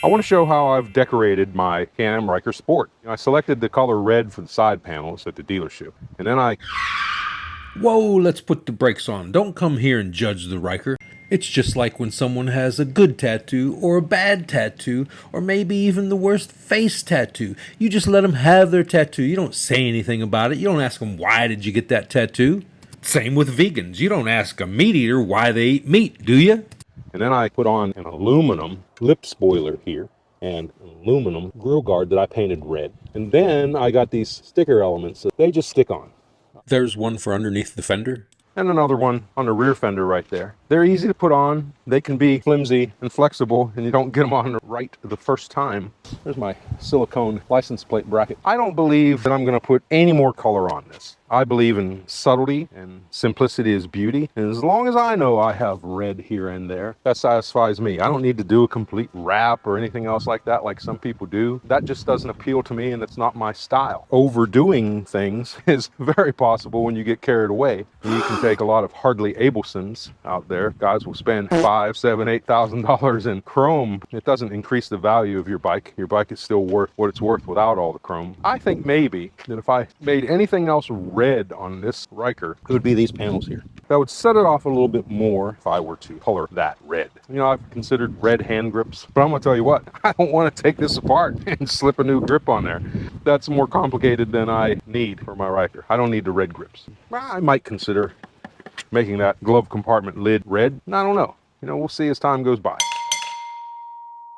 I want to show how I've decorated my Can Am Ryker Sport. I selected the color red for the side panels at the dealership, and then I... Whoa, let's put the brakes on. Don't come here and judge the Ryker. It's just like when someone has a good tattoo or a bad tattoo or maybe even the worst face tattoo. You just let them have their tattoo. You don't say anything about it. You don't ask them, why did you get that tattoo? Same with vegans. You don't ask a meat eater why they eat meat, do you? And then I put on an aluminum lip spoiler here and an aluminum grill guard that I painted red. And then I got these sticker elements that they just stick on. There's one for underneath the fender. And another one on the rear fender right there. They're easy to put on. They can be flimsy and flexible, and you don't get them on right the first time. There's my silicone license plate bracket. I don't believe that I'm going to put any more color on this. I believe in subtlety, and simplicity is beauty. And as long as I know I have red here and there, that satisfies me. I don't need to do a complete wrap or anything else like that, like some people do. That just doesn't appeal to me, and it's not my style. Overdoing things is very possible when you get carried away. And you can take a lot of hardly Abelsons out there. Guys will spend $5,000, $7,000, $8,000 in chrome. It doesn't increase the value of your bike. Your bike is still worth what it's worth without all the chrome. I think maybe that if I made anything else red on this Ryker, it would be these panels here. That would set it off a little bit more if I were to color that red. You know, I've considered red hand grips, but I'm gonna tell you what, I don't want to take this apart and slip a new grip on there. That's more complicated than I need for my Ryker. I don't need the red grips. I might consider making that glove compartment lid red. I don't know. You know, we'll see as time goes by.